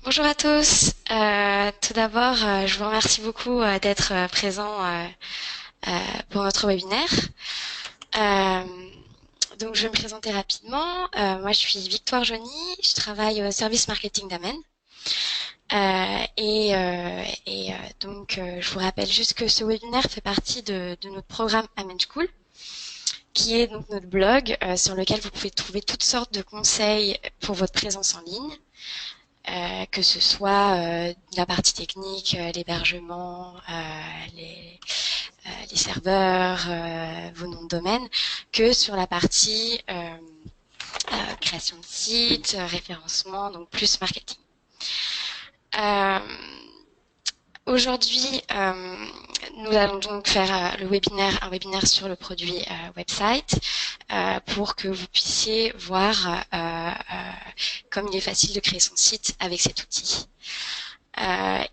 Bonjour à tous. Tout d'abord, je vous remercie beaucoup d'être présents pour notre webinaire. Euh, donc, je vais me présenter rapidement. Moi, je suis Victoire Joly. Je travaille au service marketing d'Amen. Je vous rappelle juste que ce webinaire fait partie de notre programme Amen School, qui est donc notre blog sur lequel vous pouvez trouver toutes sortes de conseils pour votre présence en ligne. Que ce soit la partie technique, l'hébergement, les serveurs, vos noms de domaine, que sur la partie création de site, référencement, donc plus marketing. Euh, Aujourd'hui, nous allons donc faire un webinaire sur le produit website pour que vous puissiez voir comme il est facile de créer son site avec cet outil.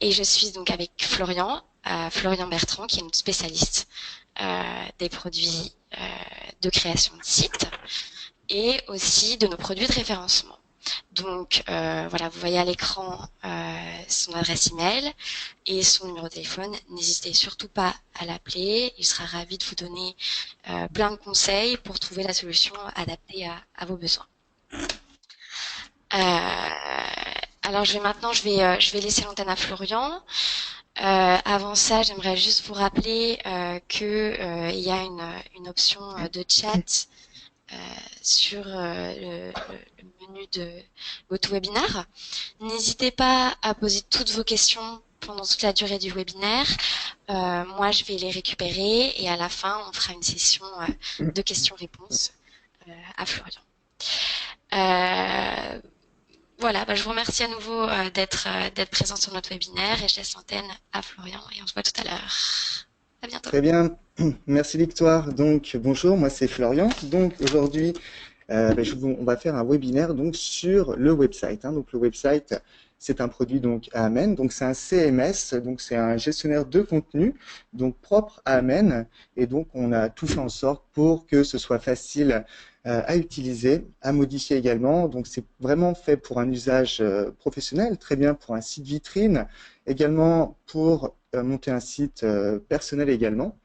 Et je suis donc avec Florian Bertrand, qui est notre spécialiste des produits de création de site et aussi de nos produits de référencement. Donc voilà, vous voyez à l'écran son adresse email et son numéro de téléphone. N'hésitez surtout pas à l'appeler. Il sera ravi de vous donner plein de conseils pour trouver la solution adaptée à vos besoins. Alors je vais laisser l'antenne à Florian. Avant ça, j'aimerais juste vous rappeler il y a une option de chat euh, sur le menu de GoToWebinar. N'hésitez pas à poser toutes vos questions pendant toute la durée du webinaire. Moi, je vais les récupérer et à la fin, on fera une session de questions-réponses à Florian. Euh, voilà, je vous remercie à nouveau d'être présent sur notre webinaire et je laisse l'antenne à Florian et on se voit tout à l'heure. À bientôt. Très bien, merci Victoire. Donc bonjour, moi c'est Florian. Donc aujourd'hui, on va faire un webinaire donc sur le website. Donc le website, c'est un produit donc à Amen. Donc c'est un CMS, donc c'est un gestionnaire de contenu donc propre à Amen. Et donc on a tout fait en sorte pour que ce soit facile à utiliser, à modifier également. Donc c'est vraiment fait pour un usage professionnel, très bien pour un site vitrine, également pour monter un site personnel également.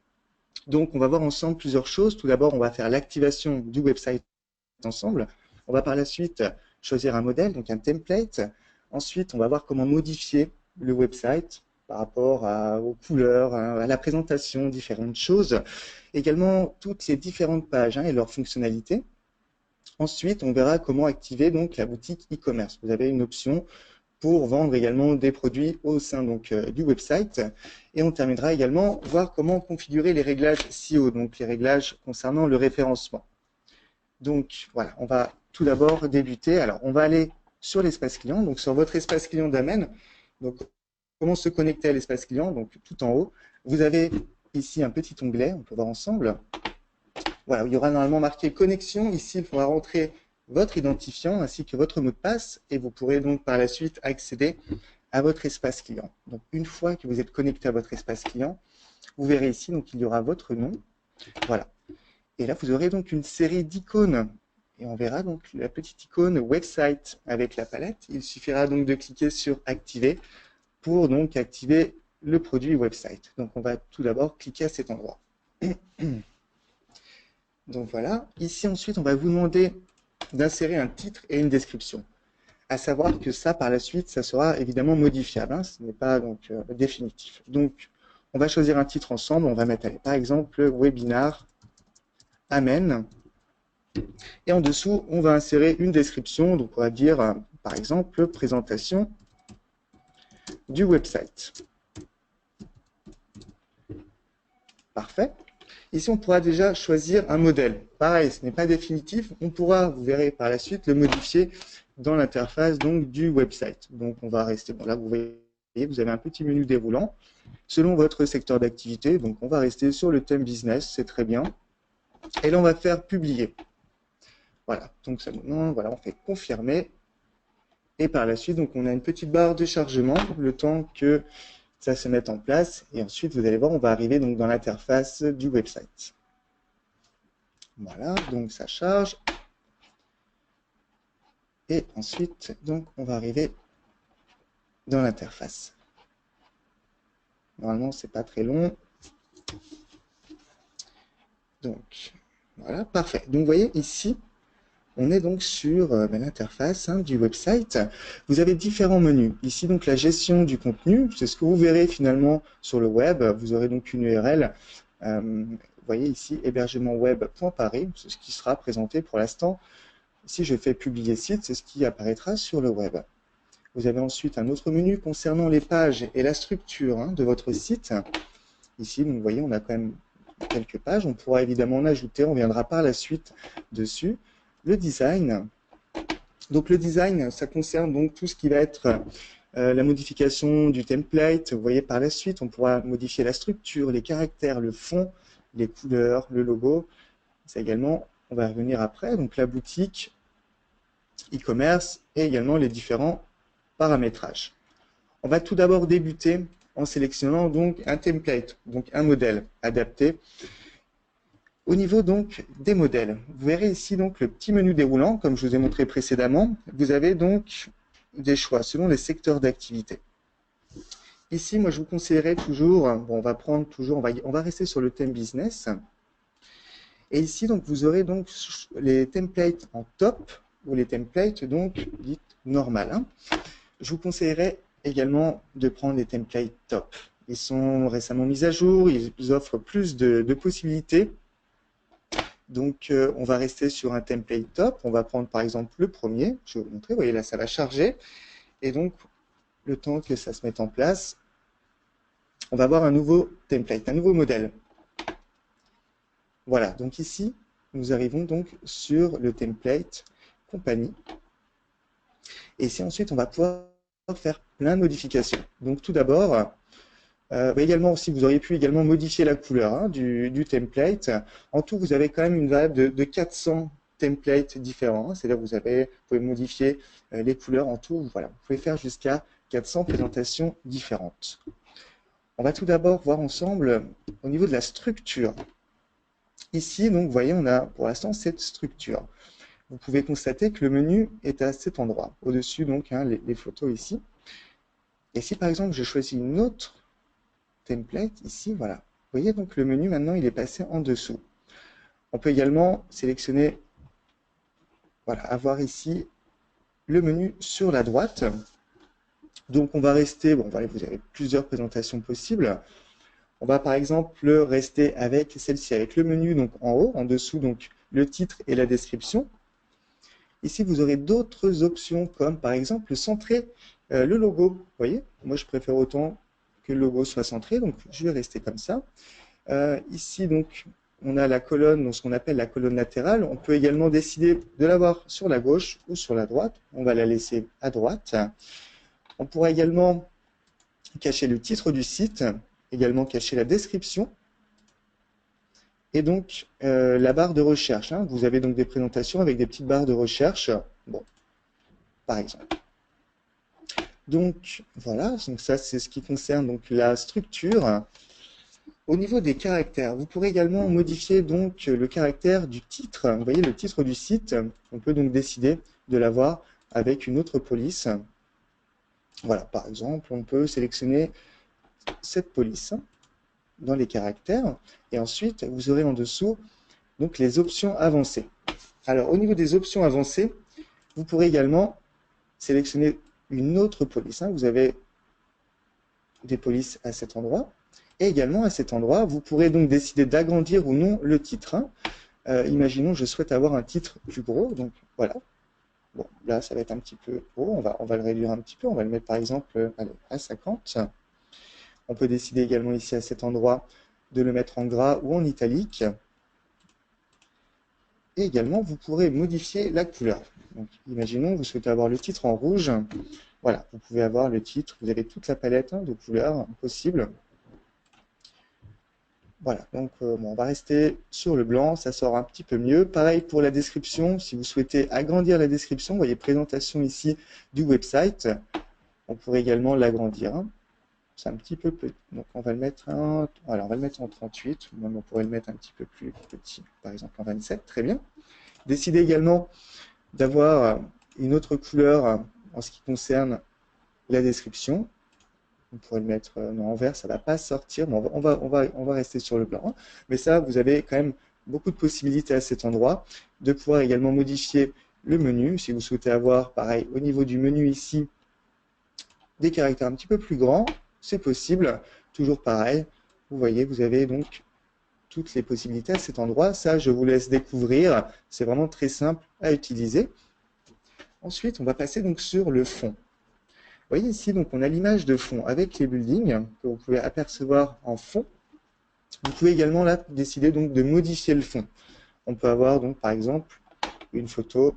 Donc, on va voir ensemble plusieurs choses. Tout d'abord, on va faire l'activation du website ensemble. On va par la suite choisir un modèle, donc un template. Ensuite, on va voir comment modifier le website par rapport aux couleurs, à la présentation, différentes choses. Également, toutes les différentes pages et leurs fonctionnalités. Ensuite, on verra comment activer donc la boutique e-commerce. Vous avez une option pour vendre également des produits au sein du website. Et on terminera également voir comment configurer les réglages SEO, donc les réglages concernant le référencement. Donc voilà, on va tout d'abord débuter. Alors on va aller sur l'espace client, donc sur votre espace client d'Amen. Donc comment se connecter à l'espace client, donc tout en haut. Vous avez ici un petit onglet, on peut voir ensemble. Voilà, il y aura normalement marqué connexion. Ici, il faudra rentrer votre identifiant ainsi que votre mot de passe et vous pourrez donc par la suite accéder à votre espace client. Donc une fois que vous êtes connecté à votre espace client, vous verrez ici donc il y aura votre nom. Voilà. Et là vous aurez donc une série d'icônes et on verra donc la petite icône website avec la palette. Il suffira donc de cliquer sur activer pour donc activer le produit website. Donc on va tout d'abord cliquer à cet endroit. Donc voilà. Ici ensuite on va vous demander d'insérer un titre et une description. À savoir que ça, par la suite, ça sera évidemment modifiable. Ce n'est pas donc définitif. Donc, on va choisir un titre ensemble. On va mettre, par exemple, webinar Amen. Et en dessous, on va insérer une description. Donc, on va dire, par exemple, présentation du website. Parfait. Ici, on pourra déjà choisir un modèle. Pareil, ce n'est pas définitif. On pourra, vous verrez par la suite, le modifier dans l'interface donc du website. Donc, on va rester. Bon, là, vous voyez, vous avez un petit menu déroulant selon votre secteur d'activité. Donc, on va rester sur le thème business, c'est très bien. Et là, on va faire publier. Voilà. Donc, ça maintenant, voilà, on fait confirmer. Et par la suite, donc, on a une petite barre de chargement, le temps que ça se mette en place. Et ensuite, vous allez voir, on va arriver donc dans l'interface du website. Voilà, donc ça charge. Et ensuite, donc, on va arriver dans l'interface. Normalement, c'est pas très long. Donc, voilà, parfait. Donc, vous voyez ici, on est donc sur l'interface du website. Vous avez différents menus. Ici, donc, la gestion du contenu, c'est ce que vous verrez finalement sur le web. Vous aurez donc une URL. Vous voyez ici, hébergementweb.paris, c'est ce qui sera présenté pour l'instant. Si je fais publier site, c'est ce qui apparaîtra sur le web. Vous avez ensuite un autre menu concernant les pages et la structure de votre site. Ici, donc, vous voyez, on a quand même quelques pages. On pourra évidemment en ajouter. On viendra par la suite dessus. Le design. Donc, le design, ça concerne donc tout ce qui va être la modification du template. Vous voyez, par la suite, on pourra modifier la structure, les caractères, le fond, les couleurs, le logo. Ça également, on va revenir après. Donc, la boutique, e-commerce et également les différents paramétrage. On va tout d'abord débuter en sélectionnant donc un template, donc un modèle adapté. Au niveau donc des modèles, vous verrez ici donc le petit menu déroulant, comme je vous ai montré précédemment. Vous avez donc des choix selon les secteurs d'activité. Ici, moi, je vous conseillerais toujours, bon, on va rester sur le thème business. Et ici, donc, vous aurez donc les templates en top ou les templates donc dites normales. Je vous conseillerais également de prendre les templates top. Ils sont récemment mis à jour, ils offrent plus de possibilités. Donc, on va rester sur un template top. On va prendre par exemple le premier. Je vais vous montrer. Vous voyez là, ça va charger. Et donc, le temps que ça se mette en place, on va avoir un nouveau template, un nouveau modèle. Voilà. Donc ici, nous arrivons donc sur le template compagnie. Et ici, ensuite, on va pouvoir faire plein de modifications. Donc, tout d'abord, également aussi, vous auriez pu également modifier la couleur du template. En tout, vous avez quand même une variable de 400 templates différents. C'est-à-dire que vous pouvez modifier les couleurs en tout. Voilà, vous pouvez faire jusqu'à 400 présentations différentes. On va tout d'abord voir ensemble au niveau de la structure. Ici, donc, vous voyez, on a pour l'instant cette structure. Vous pouvez constater que le menu est à cet endroit. Au-dessus, donc, les photos ici. Et si, par exemple, je choisis une autre template, ici, voilà. Vous voyez, donc, le menu, maintenant, il est passé en dessous. On peut également sélectionner, voilà, avoir ici le menu sur la droite. Donc, on va rester, bon, voilà, vous avez plusieurs présentations possibles. On va, par exemple, rester avec celle-ci, avec le menu, donc, en haut, en dessous, donc, le titre et la description. Ici, vous aurez d'autres options comme, par exemple, centrer le logo. Vous voyez, moi, je préfère autant que le logo soit centré, donc je vais rester comme ça. Ici, donc, on a la colonne, donc ce qu'on appelle la colonne latérale. On peut également décider de l'avoir sur la gauche ou sur la droite. On va la laisser à droite. On pourra également cacher le titre du site, également cacher la description. Et donc, la barre de recherche. Vous avez donc des présentations avec des petites barres de recherche. Bon, par exemple. Donc, voilà. Donc ça, c'est ce qui concerne donc, la structure. Au niveau des caractères, vous pourrez également modifier donc le caractère du titre. Vous voyez, le titre du site. On peut donc décider de l'avoir avec une autre police. Voilà, par exemple, on peut sélectionner cette police dans les caractères. Et ensuite, vous aurez en dessous donc les options avancées. Alors, au niveau des options avancées, vous pourrez également sélectionner une autre police. Vous avez des polices à cet endroit. Et également, à cet endroit, vous pourrez donc décider d'agrandir ou non le titre. Imaginons, je souhaite avoir un titre plus gros. Donc, voilà. Bon, là, ça va être un petit peu haut. On va le réduire un petit peu. On va le mettre, par exemple, allez, à 50. On peut décider également ici, à cet endroit, de le mettre en gras ou en italique. Et également, vous pourrez modifier la couleur. Donc, imaginons, vous souhaitez avoir le titre en rouge. Voilà, vous pouvez avoir le titre. Vous avez toute la palette de couleurs possibles. Voilà, donc bon, on va rester sur le blanc, ça sort un petit peu mieux. Pareil pour la description, si vous souhaitez agrandir la description, vous voyez présentation ici du website. On pourrait également l'agrandir. C'est un petit peu petit, donc on va le mettre on va le mettre en 38, même on pourrait le mettre un petit peu plus petit, par exemple en 27, très bien. Décidez également d'avoir une autre couleur en ce qui concerne la description. On pourrait le mettre non, en vert, ça ne va pas sortir, mais on va rester sur le blanc. Hein. Mais ça, vous avez quand même beaucoup de possibilités à cet endroit de pouvoir également modifier le menu. Si vous souhaitez avoir, pareil, au niveau du menu ici, des caractères un petit peu plus grands, c'est possible. Toujours pareil, vous voyez, vous avez donc toutes les possibilités à cet endroit. Ça, je vous laisse découvrir. C'est vraiment très simple à utiliser. Ensuite, on va passer donc sur le fond. Vous voyez ici, donc, on a l'image de fond avec les buildings que vous pouvez apercevoir en fond. Vous pouvez également là décider donc de modifier le fond. On peut avoir donc par exemple une photo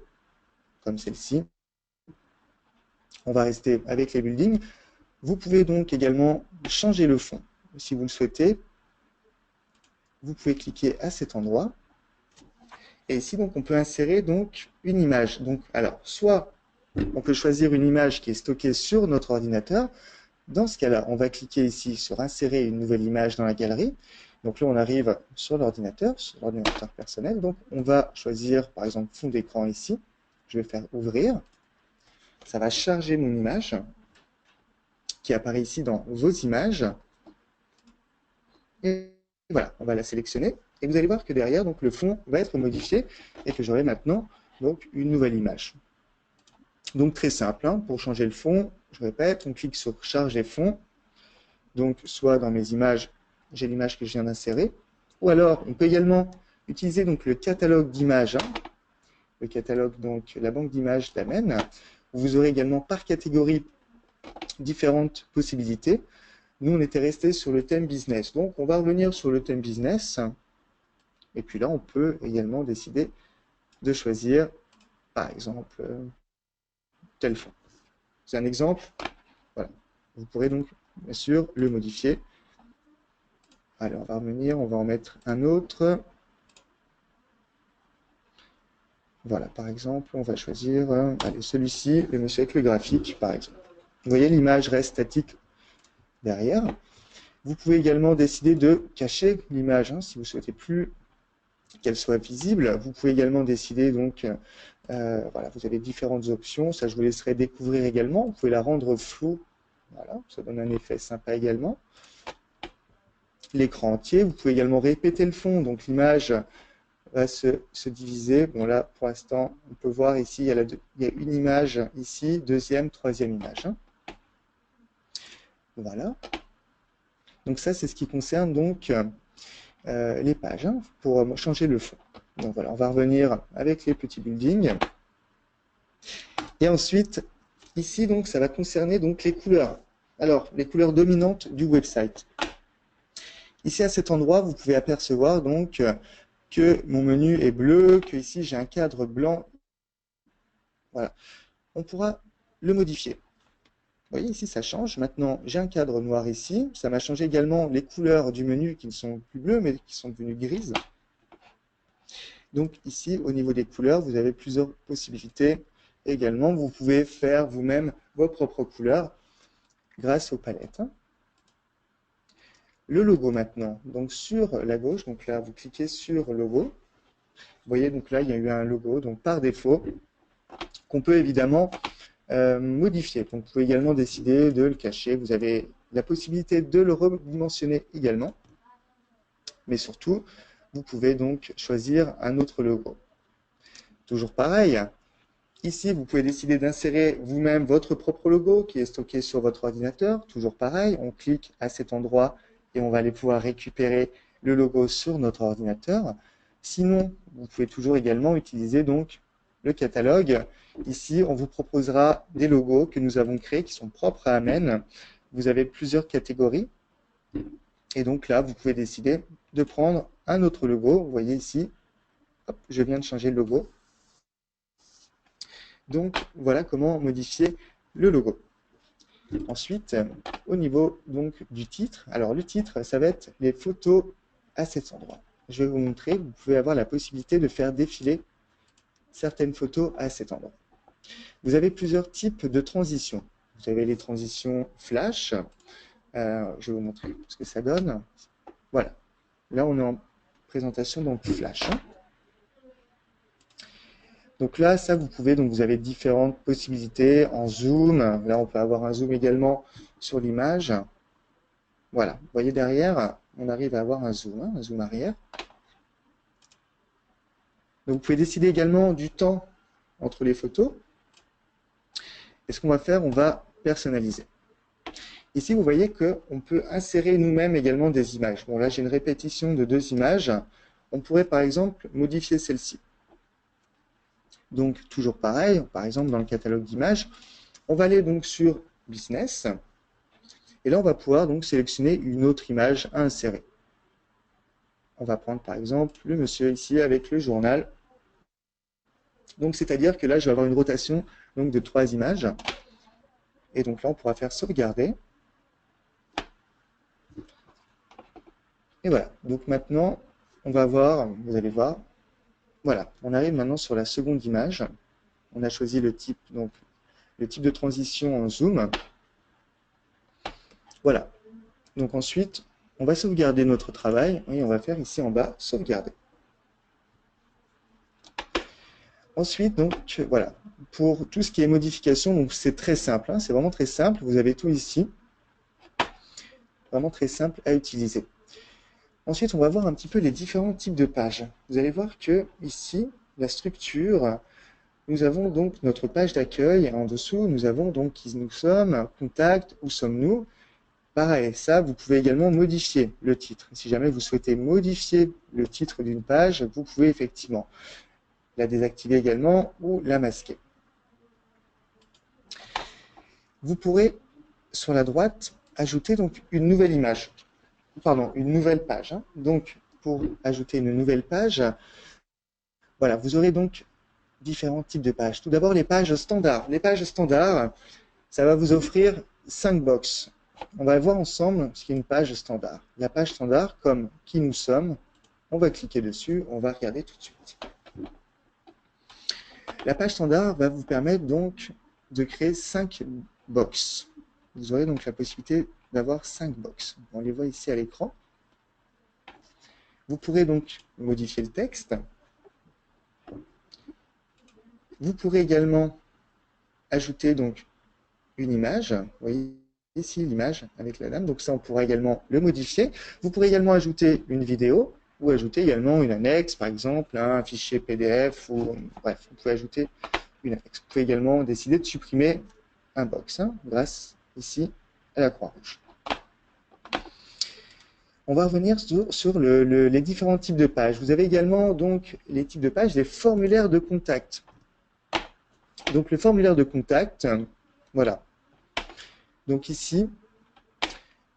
comme celle-ci. On va rester avec les buildings. Vous pouvez donc également changer le fond si vous le souhaitez. Vous pouvez cliquer à cet endroit. Et ici donc on peut insérer donc une image. Donc alors soit on peut choisir une image qui est stockée sur notre ordinateur. Dans ce cas-là, on va cliquer ici sur insérer une nouvelle image dans la galerie. Donc là, on arrive sur l'ordinateur personnel. Donc on va choisir par exemple fond d'écran ici. Je vais faire ouvrir. Ça va charger mon image qui apparaît ici dans vos images. Et voilà, on va la sélectionner. Et vous allez voir que derrière, donc, le fond va être modifié et que j'aurai maintenant donc, une nouvelle image. Donc très simple, hein, pour changer le fond, je répète, on clique sur charger fond. Donc soit dans mes images, j'ai l'image que je viens d'insérer, ou alors on peut également utiliser donc, le catalogue d'images, hein, le catalogue, donc la banque d'images d'Amen, où vous aurez également par catégorie différentes possibilités. Nous, on était resté sur le thème business. Donc, on va revenir sur le thème business. Et puis là, on peut également décider de choisir, par exemple, tel fond. C'est un exemple. Voilà. Vous pourrez donc, bien sûr, le modifier. Allez, on va revenir, on va en mettre un autre. Voilà, par exemple, on va choisir allez, celui-ci, le monsieur avec le graphique, par exemple. Vous voyez, l'image reste statique derrière. Vous pouvez également décider de cacher l'image, hein, si vous ne souhaitez plus qu'elle soit visible. Vous pouvez également décider, donc, voilà, vous avez différentes options. Ça, je vous laisserai découvrir également. Vous pouvez la rendre floue. Voilà, ça donne un effet sympa également. L'écran entier. Vous pouvez également répéter le fond. Donc, l'image va se diviser. Bon, là, pour l'instant, on peut voir ici, il y a une image ici, deuxième, troisième image. Hein. Voilà. Donc, ça, c'est ce qui concerne donc les pages hein, pour changer le fond. Donc voilà, on va revenir avec les petits buildings. Et ensuite, ici, donc, ça va concerner donc, les couleurs. Alors, les couleurs dominantes du website. Ici, à cet endroit, vous pouvez apercevoir donc que mon menu est bleu, que ici, j'ai un cadre blanc. Voilà. On pourra le modifier. Vous voyez, ici, ça change. Maintenant, j'ai un cadre noir ici. Ça m'a changé également les couleurs du menu qui ne sont plus bleues, mais qui sont devenues grises. Donc ici, au niveau des couleurs, vous avez plusieurs possibilités. Également, vous pouvez faire vous-même vos propres couleurs grâce aux palettes. Le logo maintenant, donc sur la gauche, donc là, vous cliquez sur logo. Vous voyez, donc là, il y a eu un logo, donc par défaut, qu'on peut évidemment modifier. Donc, vous pouvez également décider de le cacher. Vous avez la possibilité de le redimensionner également. Mais surtout, vous pouvez donc choisir un autre logo. Toujours pareil, ici, vous pouvez décider d'insérer vous-même votre propre logo qui est stocké sur votre ordinateur. Toujours pareil, on clique à cet endroit et on va aller pouvoir récupérer le logo sur notre ordinateur. Sinon, vous pouvez toujours également utiliser donc le catalogue. Ici, on vous proposera des logos que nous avons créés qui sont propres à Amen. Vous avez plusieurs catégories. Et donc là, vous pouvez décider de prendre un autre logo. Vous voyez ici, hop, je viens de changer le logo. Donc, voilà comment modifier le logo. Ensuite, au niveau donc, du titre, alors le titre, ça va être les photos à cet endroit. Je vais vous montrer, vous pouvez avoir la possibilité de faire défiler certaines photos à cet endroit. Vous avez plusieurs types de transitions. Vous avez les transitions flash. Je vais vous montrer ce que ça donne. Voilà. Là, on est en présentation donc flash. Donc là, ça, vous pouvez, donc vous avez différentes possibilités en zoom. Là, on peut avoir un zoom également sur l'image. Voilà, vous voyez derrière, on arrive à avoir un zoom arrière. Donc, vous pouvez décider également du temps entre les photos. Et ce qu'on va faire, on va personnaliser. Ici, vous voyez qu'on peut insérer nous-mêmes également des images. Bon, là, j'ai une répétition de 2 images. On pourrait, par exemple, modifier celle-ci. Donc, toujours pareil, par exemple, dans le catalogue d'images, on va aller donc sur Business. Et là, on va pouvoir donc sélectionner une autre image à insérer. On va prendre, par exemple, le monsieur ici avec le journal. Donc, c'est-à-dire que là, je vais avoir une rotation donc, de 3 images. Et donc là, on pourra faire sauvegarder. Et voilà. Donc maintenant, on va voir, vous allez voir, voilà, on arrive maintenant sur la seconde image. On a choisi le type, donc le type de transition en zoom. Voilà. Donc ensuite, on va sauvegarder notre travail et on va faire ici en bas sauvegarder. Ensuite, donc voilà, pour tout ce qui est modification, donc c'est très simple, hein, c'est vraiment très simple. Vous avez tout ici, vraiment très simple à utiliser. Ensuite, on va voir un petit peu les différents types de pages. Vous allez voir que ici, la structure, nous avons donc notre page d'accueil. En dessous, nous avons donc qui nous sommes, contact, où sommes-nous. Pareil, ça, vous pouvez également modifier le titre. Si jamais vous souhaitez modifier le titre d'une page, vous pouvez effectivement la désactiver également ou la masquer. Vous pourrez, sur la droite, ajouter donc une nouvelle image. Pardon, une nouvelle page. Donc, pour ajouter une nouvelle page, voilà, vous aurez donc différents types de pages. Tout d'abord, les pages standards. Les pages standards, ça va vous offrir 5 box. On va voir ensemble ce qu'est une page standard. La page standard, comme qui nous sommes, on va cliquer dessus, on va regarder tout de suite. La page standard va vous permettre donc de créer 5 box. Vous aurez donc la possibilité d'avoir 5 box. On les voit ici à l'écran. Vous pourrez donc modifier le texte. Vous pourrez également ajouter donc une image. Vous voyez ici l'image avec la dame. Donc ça, on pourra également le modifier. Vous pourrez également ajouter une vidéo ou ajouter également une annexe, par exemple, un fichier PDF ou bref, vous pouvez ajouter une annexe. Vous pouvez également décider de supprimer un box grâce ici à la croix rouge. On va revenir sur les différents types de pages. Vous avez également donc les types de pages, les formulaires de contact. Donc le formulaire de contact, voilà. Donc ici,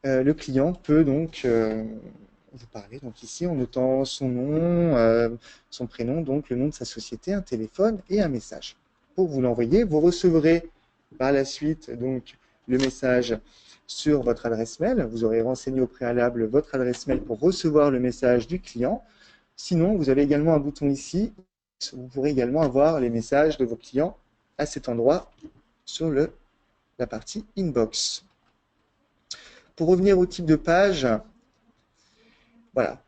le client peut donc vous parler. Donc ici, en notant son nom, son prénom, donc le nom de sa société, un téléphone et un message. Pour vous l'envoyer, vous recevrez par la suite donc le message sur votre adresse mail. Vous aurez renseigné au préalable votre adresse mail pour recevoir le message du client. Sinon, vous avez également un bouton ici. Vous pourrez également avoir les messages de vos clients à cet endroit sur la partie Inbox. Pour revenir au type de page, voilà.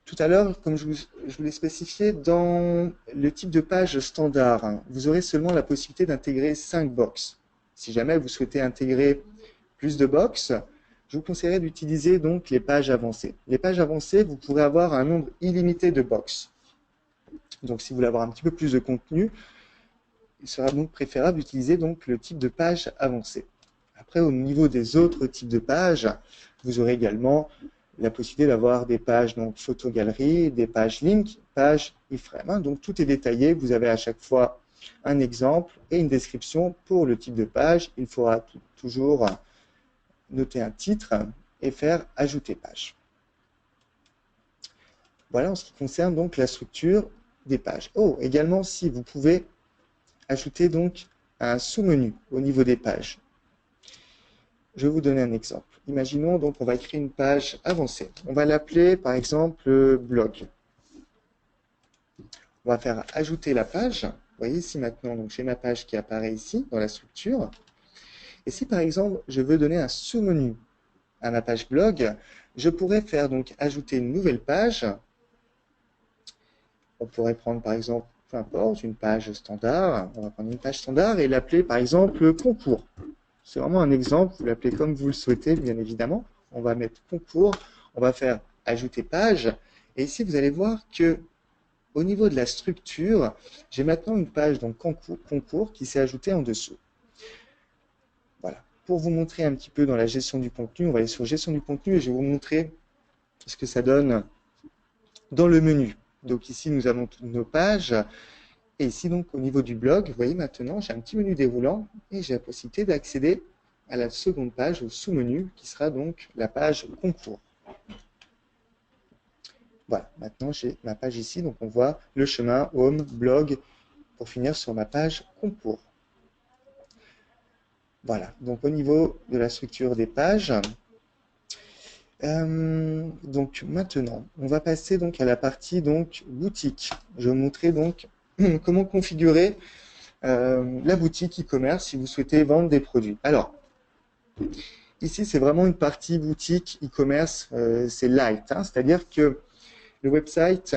Tout à l'heure, comme je vous l'ai spécifié, dans le type de page standard, vous aurez seulement la possibilité d'intégrer 5 box. Si jamais vous souhaitez intégrer plus de box, je vous conseillerais d'utiliser donc les pages avancées. Les pages avancées, vous pourrez avoir un nombre illimité de box. Donc, si vous voulez avoir un petit peu plus de contenu, il sera donc préférable d'utiliser donc le type de page avancée. Après, au niveau des autres types de pages, vous aurez également la possibilité d'avoir des pages donc photo-galerie, des pages link, pages iframe. Donc, tout est détaillé. Vous avez à chaque fois un exemple et une description pour le type de page. Il faudra toujours noter un titre et faire ajouter page. Voilà en ce qui concerne donc la structure des pages. Oh, également, si vous pouvez ajouter donc un sous-menu au niveau des pages. Je vais vous donner un exemple. Imaginons donc on va créer une page avancée. On va l'appeler par exemple blog. On va faire ajouter la page. Vous voyez ici maintenant, donc j'ai ma page qui apparaît ici dans la structure. Et si par exemple je veux donner un sous-menu à ma page blog, je pourrais faire donc ajouter une nouvelle page. On pourrait prendre par exemple peu importe, une page standard. On va prendre une page standard et l'appeler par exemple concours. C'est vraiment un exemple, vous l'appelez comme vous le souhaitez, bien évidemment. On va mettre concours, on va faire ajouter page. Et ici, vous allez voir que au niveau de la structure, j'ai maintenant une page donc concours qui s'est ajoutée en dessous. Voilà. Pour vous montrer un petit peu dans la gestion du contenu, on va aller sur gestion du contenu et je vais vous montrer ce que ça donne dans le menu. Donc ici, nous avons toutes nos pages. Et ici, donc, au niveau du blog, vous voyez maintenant, j'ai un petit menu déroulant et j'ai la possibilité d'accéder à la seconde page, au sous-menu, qui sera donc la page concours. Voilà, maintenant j'ai ma page ici, donc on voit le chemin, home, blog, pour finir sur ma page concours. Voilà, donc au niveau de la structure des pages, donc maintenant, on va passer donc à la partie donc boutique. Je vais vous montrer donc comment configurer la boutique e-commerce si vous souhaitez vendre des produits. Alors, ici c'est vraiment une partie boutique e-commerce, c'est light, hein, c'est-à-dire que le website,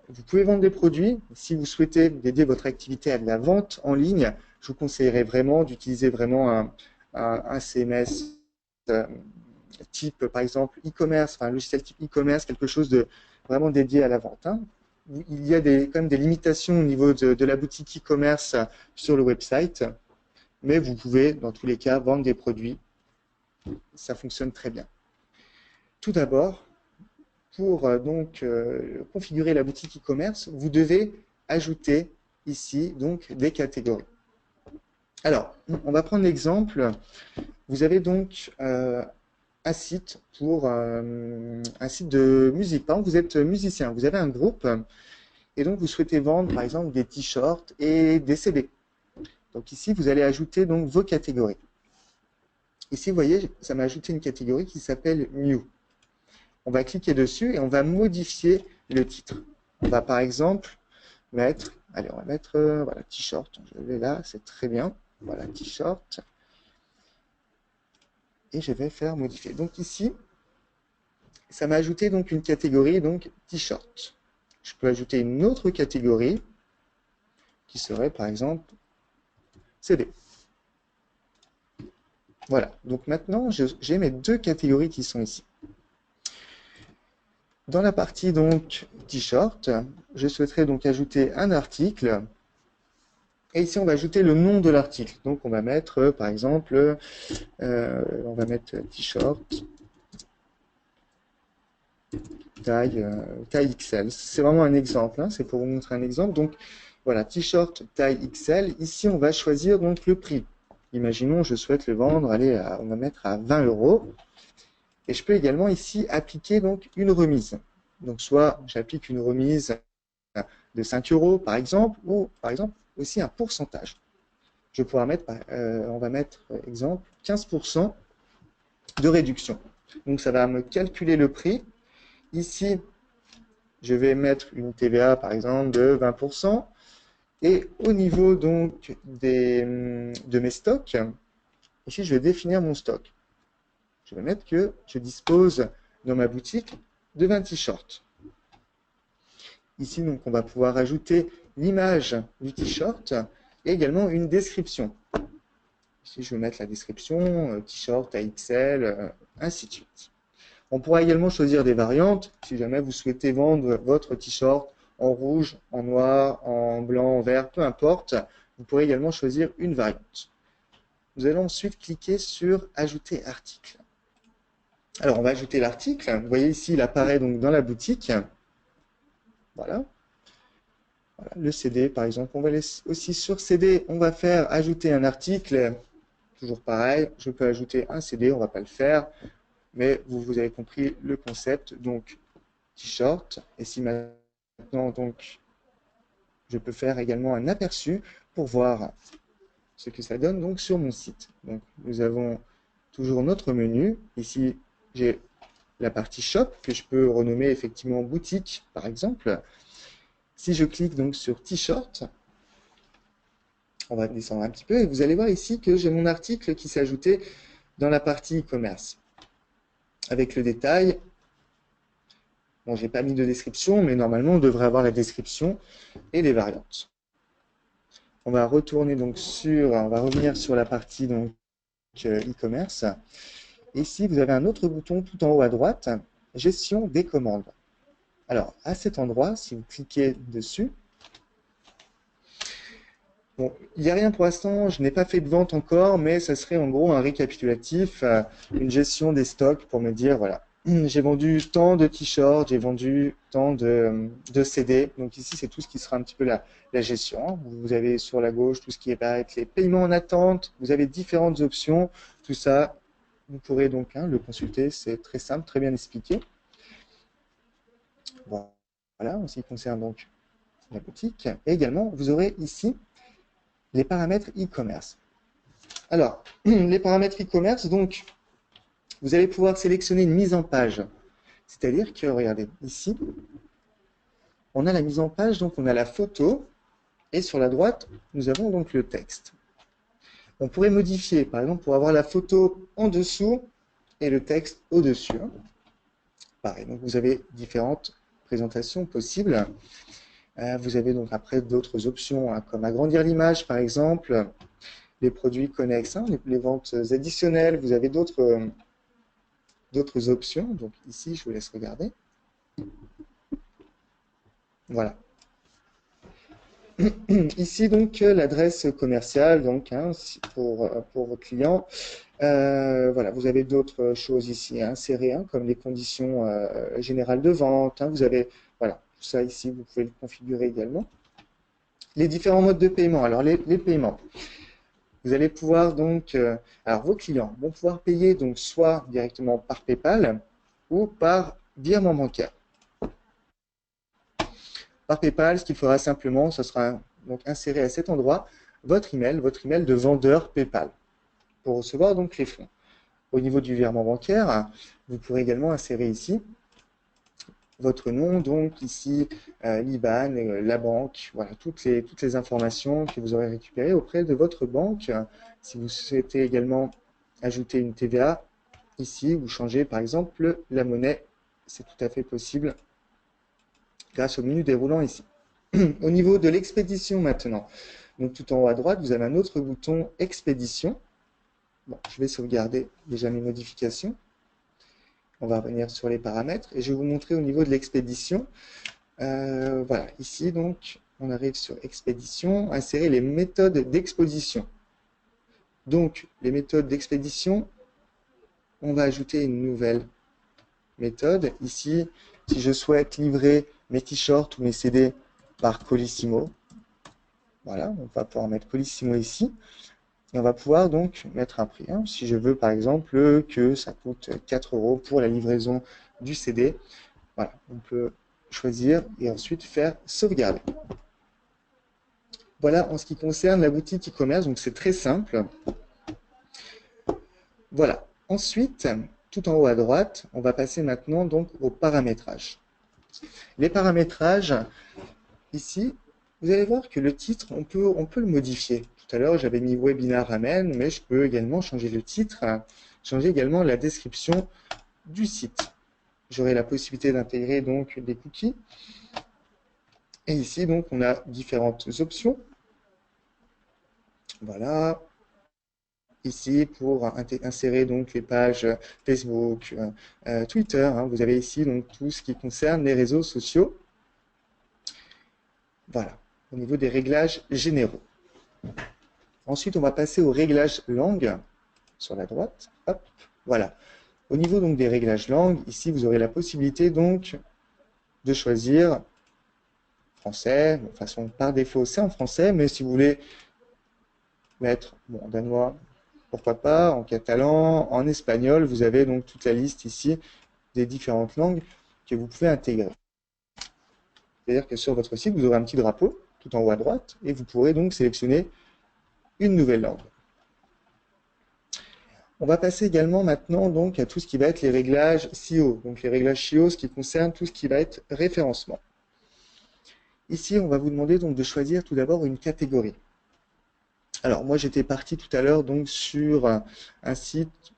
vous pouvez vendre des produits. Si vous souhaitez dédier votre activité à de la vente en ligne, je vous conseillerais vraiment d'utiliser vraiment un CMS type, par exemple, e-commerce, enfin un logiciel type e-commerce, quelque chose de vraiment dédié à la vente. Hein. Il y a quand même des limitations au niveau de la boutique e-commerce sur le website, mais vous pouvez, dans tous les cas, vendre des produits. Ça fonctionne très bien. Tout d'abord, pour configurer la boutique e-commerce, vous devez ajouter ici donc des catégories. Alors, on va prendre l'exemple. Vous avez donc un site pour un site de musique. Par exemple, vous êtes musicien, vous avez un groupe et donc vous souhaitez vendre par exemple des t-shirts et des CD. Donc ici, vous allez ajouter donc vos catégories. Ici, vous voyez, ça m'a ajouté une catégorie qui s'appelle New. On va cliquer dessus et on va modifier le titre. On va par exemple mettre, allez, on va mettre, voilà, t-shirt. Je l'ai là, c'est très bien. Voilà, t-shirt. Et je vais faire modifier. Donc ici, ça m'a ajouté donc une catégorie, donc t-shirt. Je peux ajouter une autre catégorie qui serait par exemple CD. Voilà, donc maintenant j'ai mes deux catégories qui sont ici. Dans la partie donc t-shirt, je souhaiterais donc ajouter un article. Et ici, on va ajouter le nom de l'article. Donc, on va mettre, par exemple, on va mettre t-shirt taille XL. C'est vraiment un exemple, hein, c'est pour vous montrer un exemple. Donc, voilà, t-shirt taille XL. Ici, on va choisir donc le prix. Imaginons, je souhaite le vendre, allez, on va mettre à 20 €. Et je peux également ici appliquer donc une remise. Donc, soit j'applique une remise de 5 € par exemple, ou par exemple aussi un pourcentage. Je vais pouvoir mettre, on va mettre exemple 15% de réduction. Donc ça va me calculer le prix. Ici, je vais mettre une TVA par exemple de 20%. Et au niveau donc de mes stocks, ici je vais définir mon stock. Je vais mettre que je dispose dans ma boutique de 20 t-shirts. Ici, donc, on va pouvoir ajouter l'image du t-shirt et également une description. Ici, je vais mettre la description, t-shirt AXL, ainsi de suite. On pourra également choisir des variantes. Si jamais vous souhaitez vendre votre t-shirt en rouge, en noir, en blanc, en vert, peu importe, vous pourrez également choisir une variante. Nous allons ensuite cliquer sur « Ajouter article ». Alors, on va ajouter l'article. Vous voyez ici, il apparaît donc dans la boutique. Voilà. Voilà, le CD, par exemple, on va laisser aussi sur CD, on va faire ajouter un article. Toujours pareil, je peux ajouter un CD, on ne va pas le faire, mais vous avez compris le concept. Donc, t-shirt. Et si maintenant, donc, je peux faire également un aperçu pour voir ce que ça donne donc sur mon site. Donc, nous avons toujours notre menu. Ici, j'ai la partie shop que je peux renommer effectivement boutique, par exemple. Si je clique donc sur t-shirt, on va descendre un petit peu et vous allez voir ici que j'ai mon article qui s'est ajouté dans la partie e-commerce. Avec le détail, bon, j'ai pas mis de description, mais normalement on devrait avoir la description et les variantes. On va retourner donc on va revenir sur la partie donc e-commerce. Ici, vous avez un autre bouton tout en haut à droite, gestion des commandes. Alors, à cet endroit, si vous cliquez dessus, bon, il n'y a rien pour l'instant, je n'ai pas fait de vente encore, mais ça serait en gros un récapitulatif, une gestion des stocks pour me dire, voilà, j'ai vendu tant de t-shirts, j'ai vendu tant de CD. Donc ici, c'est tout ce qui sera un petit peu la gestion. Vous avez sur la gauche tout ce qui va être les paiements en attente. Vous avez différentes options. Tout ça, vous pourrez donc le consulter. C'est très simple, très bien expliqué. Voilà, en ce qui concerne donc la boutique. Et également, vous aurez ici les paramètres e-commerce. Alors, les paramètres e-commerce, donc, vous allez pouvoir sélectionner une mise en page. C'est-à-dire que, regardez, ici, on a la mise en page, donc on a la photo, et sur la droite, nous avons donc le texte. On pourrait modifier, par exemple, pour avoir la photo en dessous et le texte au-dessus. Pareil, donc vous avez différentes présentations possibles. Vous avez donc après d'autres options, comme agrandir l'image, par exemple, les produits connexes, les ventes additionnelles. Vous avez d'autres options. Donc ici, je vous laisse regarder. Voilà. Ici, donc, l'adresse commerciale donc, pour vos clients. Voilà, vous avez d'autres choses ici à insérer, comme les conditions générales de vente. Vous avez, voilà, tout ça ici, vous pouvez le configurer également. Les différents modes de paiement. Alors, les paiements. Vous allez pouvoir donc, alors vos clients vont pouvoir payer donc soit directement par PayPal ou par virement bancaire. Par PayPal, ce qu'il faudra simplement, ce sera donc insérer à cet endroit votre email de vendeur PayPal pour recevoir donc les fonds. Au niveau du virement bancaire, vous pourrez également insérer ici votre nom, donc ici l'IBAN, la banque, voilà, toutes les informations que vous aurez récupérées auprès de votre banque. Si vous souhaitez également ajouter une TVA, ici, vous changez par exemple la monnaie, c'est tout à fait possible grâce au menu déroulant ici. Au niveau de l'expédition maintenant, donc tout en haut à droite, vous avez un autre bouton expédition. Bon, je vais sauvegarder déjà mes modifications. On va revenir sur les paramètres et je vais vous montrer au niveau de l'expédition. Voilà, ici donc, on arrive sur expédition, insérer les méthodes d'exposition. Donc, les méthodes d'expédition, on va ajouter une nouvelle méthode. Ici, si je souhaite livrer mes t-shirts ou mes CD par Colissimo, voilà, on va pouvoir mettre Colissimo ici. Et on va pouvoir donc mettre un prix. Si je veux par exemple que ça coûte 4 € pour la livraison du CD, voilà, on peut choisir et ensuite faire sauvegarder. Voilà en ce qui concerne la boutique e-commerce, donc c'est très simple. Voilà. Ensuite, tout en haut à droite, on va passer maintenant donc au paramétrage. Les paramétrages, ici, vous allez voir que le titre, on peut le modifier. Tout à l'heure, j'avais mis Webinar Amen, mais je peux également changer le titre, changer également la description du site. J'aurai la possibilité d'intégrer donc des cookies. Et ici, donc, on a différentes options. Voilà. Ici, pour insérer donc les pages Facebook, Twitter, vous avez ici donc tout ce qui concerne les réseaux sociaux. Voilà, au niveau des réglages généraux. Ensuite, on va passer aux réglages langue sur la droite. Hop, voilà. Au niveau donc des réglages langue, ici, vous aurez la possibilité donc de choisir français. De toute façon, par défaut, c'est en français, mais si vous voulez mettre en danois, pourquoi pas, en catalan, en espagnol, vous avez donc toute la liste ici des différentes langues que vous pouvez intégrer. C'est-à-dire que sur votre site, vous aurez un petit drapeau tout en haut à droite et vous pourrez donc sélectionner une nouvelle langue. On va passer également maintenant donc à tout ce qui va être les réglages SEO. Donc les réglages SEO, ce qui concerne tout ce qui va être référencement. Ici, on va vous demander donc de choisir tout d'abord une catégorie. Alors moi, j'étais parti tout à l'heure donc sur un site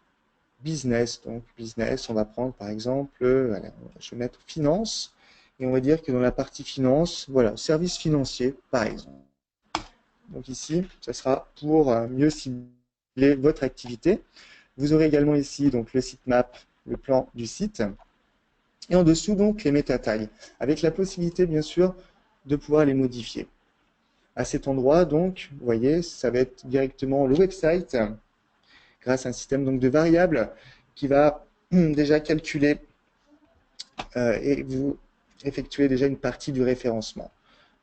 business. Donc business, on va prendre par exemple, je vais mettre finance et on va dire que dans la partie finance, voilà, service financier par exemple. Donc ici, ce sera pour mieux cibler votre activité. Vous aurez également ici donc le sitemap, le plan du site. Et en dessous, donc, les métatags, avec la possibilité, bien sûr, de pouvoir les modifier. À cet endroit, donc, vous voyez, ça va être directement le website, grâce à un système donc, de variables qui va déjà calculer et vous effectuer déjà une partie du référencement.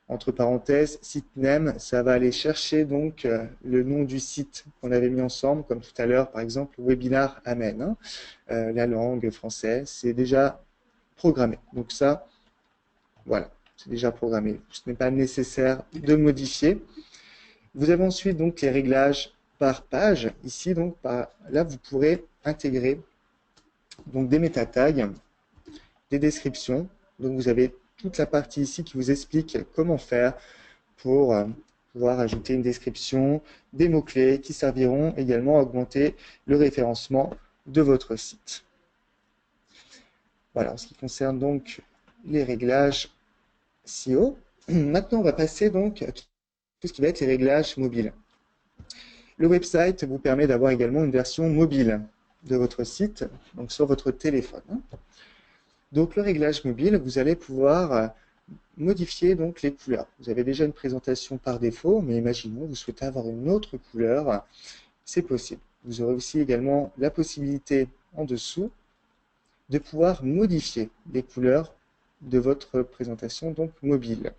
Entre parenthèses, site name, ça va aller chercher donc le nom du site qu'on avait mis ensemble, comme tout à l'heure, par exemple, webinar Amen. Hein. La langue française, c'est déjà programmé. Donc ça, voilà, c'est déjà programmé. Ce n'est pas nécessaire de modifier. Vous avez ensuite donc les réglages par page. Ici, donc, là, vous pourrez intégrer donc des métatags, des descriptions. Donc vous avez toute la partie ici qui vous explique comment faire pour pouvoir ajouter une description, des mots-clés qui serviront également à augmenter le référencement de votre site. Voilà, en ce qui concerne donc les réglages SEO. Maintenant, on va passer donc à tout ce qui va être les réglages mobiles. Le website vous permet d'avoir également une version mobile de votre site, donc sur votre téléphone. Donc le réglage mobile, vous allez pouvoir modifier donc les couleurs. Vous avez déjà une présentation par défaut, mais imaginons vous souhaitez avoir une autre couleur, c'est possible. Vous aurez aussi également la possibilité en dessous de pouvoir modifier les couleurs de votre présentation donc mobile.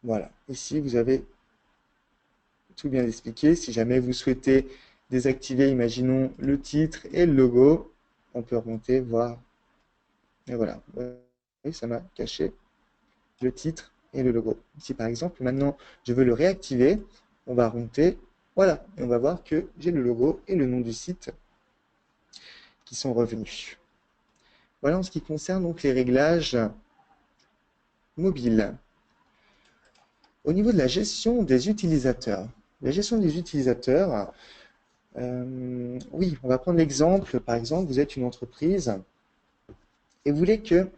Voilà, ici vous avez tout bien expliqué. Si jamais vous souhaitez désactiver, imaginons le titre et le logo, on peut remonter, voir. Et voilà, oui, ça m'a caché le titre et le logo. Ici par exemple, maintenant je veux le réactiver, on va remonter, voilà, et on va voir que j'ai le logo et le nom du site qui sont revenus. Voilà en ce qui concerne donc les réglages mobiles. Au niveau de la gestion des utilisateurs, oui, on va prendre l'exemple, par exemple, vous êtes une entreprise et vous voulez que,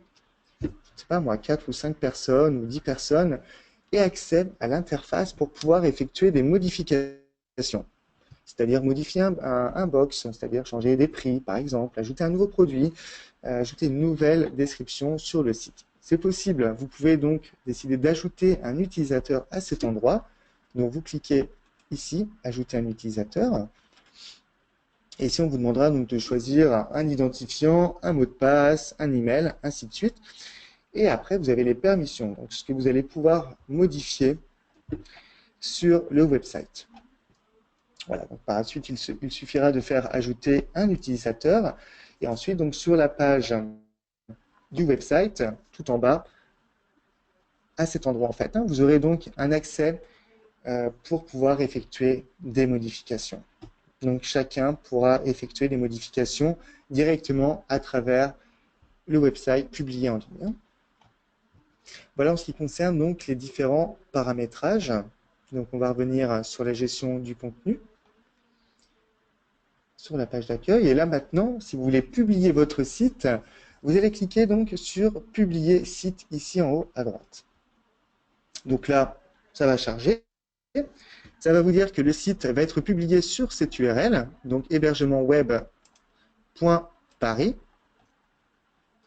je ne sais pas moi, 4 ou 5 personnes ou 10 personnes aient accès à l'interface pour pouvoir effectuer des modifications. C'est-à-dire modifier un box, c'est-à-dire changer des prix, par exemple, ajouter un nouveau produit, ajouter une nouvelle description sur le site. C'est possible, vous pouvez donc décider d'ajouter un utilisateur à cet endroit. Donc vous cliquez ici, ajouter un utilisateur. Et ici, on vous demandera donc de choisir un identifiant, un mot de passe, un email, ainsi de suite. Et après, vous avez les permissions, donc ce que vous allez pouvoir modifier sur le website. Voilà, donc par la suite, il suffira de faire ajouter un utilisateur. Et ensuite, donc sur la page du website, tout en bas, à cet endroit en fait, vous aurez donc un accès pour pouvoir effectuer des modifications. Donc chacun pourra effectuer des modifications directement à travers le website publié en ligne. Voilà en ce qui concerne donc les différents paramétrages. Donc on va revenir sur la gestion du contenu, sur la page d'accueil. Et là maintenant, si vous voulez publier votre site, vous allez cliquer donc sur publier site ici en haut à droite. Donc là, ça va charger. Ça va vous dire que le site va être publié sur cette URL, donc hébergementweb.paris.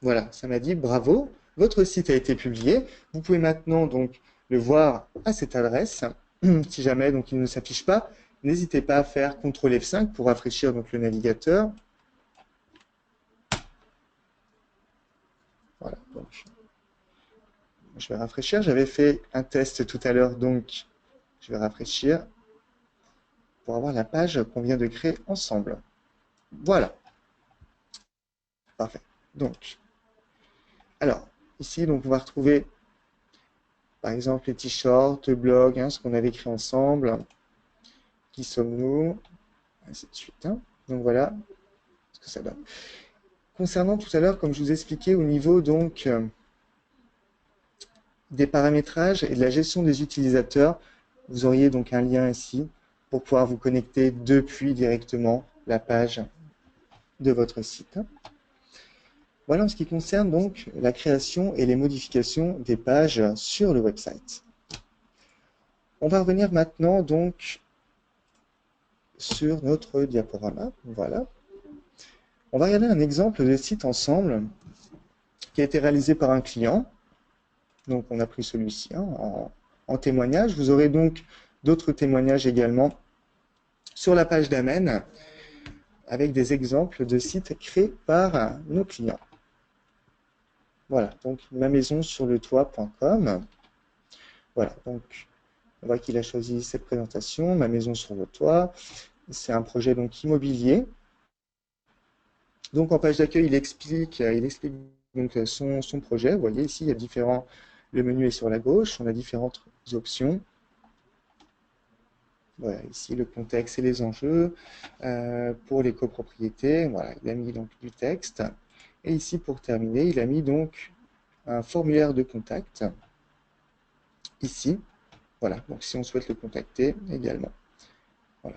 Voilà, ça m'a dit bravo, votre site a été publié. Vous pouvez maintenant donc le voir à cette adresse. Si jamais donc il ne s'affiche pas, n'hésitez pas à faire CTRL F5 pour rafraîchir donc le navigateur. Voilà, donc je vais rafraîchir. J'avais fait un test tout à l'heure, donc je vais rafraîchir pour avoir la page qu'on vient de créer ensemble. Voilà. Parfait. Donc, alors, ici, donc, on va retrouver, par exemple, les t-shirts, le blog, ce qu'on avait créé ensemble. Qui sommes-nous? Ainsi de suite. Donc, voilà ce que ça donne. Concernant tout à l'heure, comme je vous expliquais, au niveau, donc, des paramétrages et de la gestion des utilisateurs, vous auriez donc un lien ici pour pouvoir vous connecter depuis directement la page de votre site. Voilà en ce qui concerne donc la création et les modifications des pages sur le website. On va revenir maintenant donc sur notre diaporama. Voilà. On va regarder un exemple de site ensemble qui a été réalisé par un client. Donc, on a pris celui-ci en témoignage. Vous aurez donc d'autres témoignages également sur la page d'Amen avec des exemples de sites créés par nos clients. Voilà, donc ma maison sur le toit.com. Voilà, donc on voit qu'il a choisi cette présentation, ma maison sur le toit. C'est un projet donc immobilier. Donc en page d'accueil, il explique donc son projet. Vous voyez ici, il y a différents. Le menu est sur la gauche, on a différentes options. Voilà, ici le contexte et les enjeux. Pour les copropriétés, voilà, il a mis donc du texte. Et ici, pour terminer, il a mis donc un formulaire de contact. Ici, voilà, donc si on souhaite le contacter également. Voilà.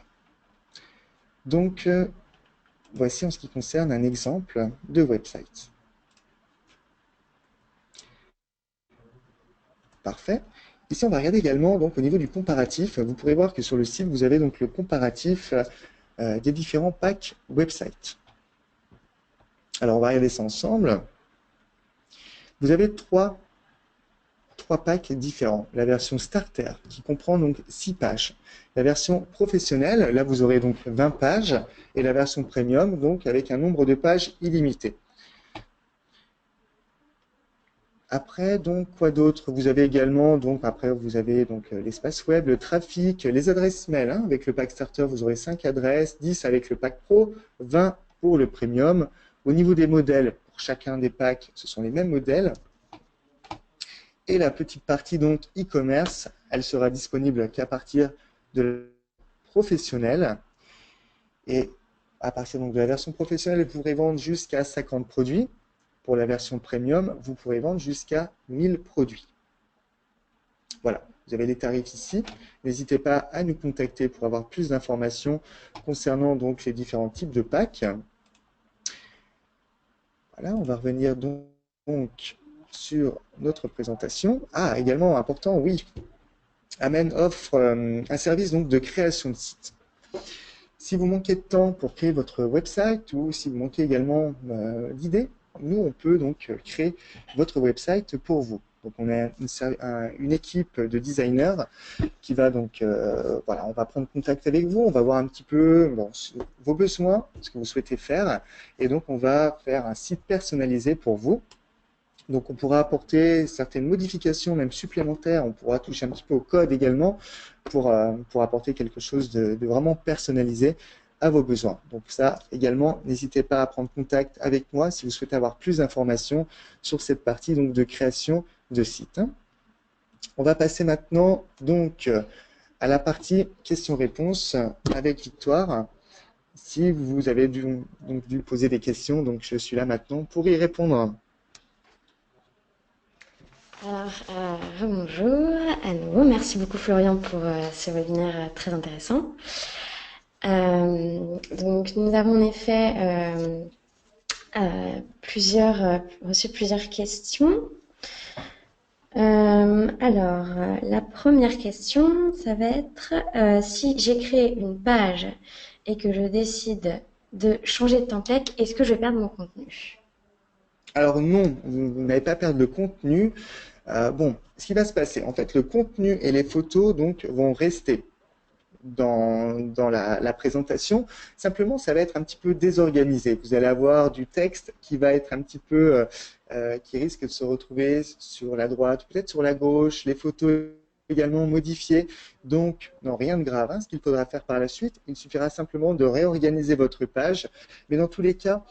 Donc, voici en ce qui concerne un exemple de website. Parfait. Ici, on va regarder également donc, au niveau du comparatif. Vous pourrez voir que sur le site, vous avez donc le comparatif des différents packs website. Alors, on va regarder ça ensemble. Vous avez trois packs différents. La version starter, qui comprend donc 6 pages. La version professionnelle, là, vous aurez donc 20 pages. Et la version premium, donc, avec un nombre de pages illimité. Après, donc, quoi d'autre? Vous avez également, donc, après, vous avez donc l'espace web, le trafic, les adresses mail. Hein. Avec le pack starter, vous aurez 5 adresses, 10 avec le pack pro, 20 pour le premium. Au niveau des modèles, pour chacun des packs, ce sont les mêmes modèles. Et la petite partie, donc, e-commerce, elle sera disponible qu'à partir de professionnel. Et à partir donc, de la version professionnelle, vous pourrez vendre jusqu'à 50 produits. Pour la version premium, vous pourrez vendre jusqu'à 1000 produits. Voilà, vous avez les tarifs ici. N'hésitez pas à nous contacter pour avoir plus d'informations concernant donc les différents types de packs. Voilà, on va revenir donc sur notre présentation. Ah, également important, oui, Amen offre un service donc de création de site. Si vous manquez de temps pour créer votre website ou si vous manquez également d'idées, nous, on peut donc créer votre website pour vous. Donc, on a une équipe de designers qui va donc, voilà, on va prendre contact avec vous, on va voir un petit peu vos besoins, ce que vous souhaitez faire, et donc on va faire un site personnalisé pour vous. Donc, on pourra apporter certaines modifications, même supplémentaires. On pourra toucher un petit peu au code également pour apporter quelque chose de vraiment personnalisé à vos besoins. Donc, ça également, n'hésitez pas à prendre contact avec moi si vous souhaitez avoir plus d'informations sur cette partie donc, de création de site. On va passer maintenant donc à la partie questions-réponses avec Victoire. Si vous avez dû poser des questions, donc je suis là maintenant pour y répondre. Alors, bonjour à nouveau. Merci beaucoup Florian pour ce webinaire très intéressant. Donc, nous avons en effet reçu plusieurs questions. Alors, la première question, ça va être si j'ai créé une page et que je décide de changer de template, est-ce que je vais perdre mon contenu? Alors non, vous n'allez pas perdre le contenu. Bon, ce qui va se passer, en fait, le contenu et les photos donc vont rester dans la présentation. Simplement, ça va être un petit peu désorganisé. Vous allez avoir du texte qui va être un petit peu, qui risque de se retrouver sur la droite, peut-être sur la gauche, les photos également modifiées. Donc, non, rien de grave. Hein. Ce qu'il faudra faire par la suite, il suffira simplement de réorganiser votre page. Mais dans tous les cas,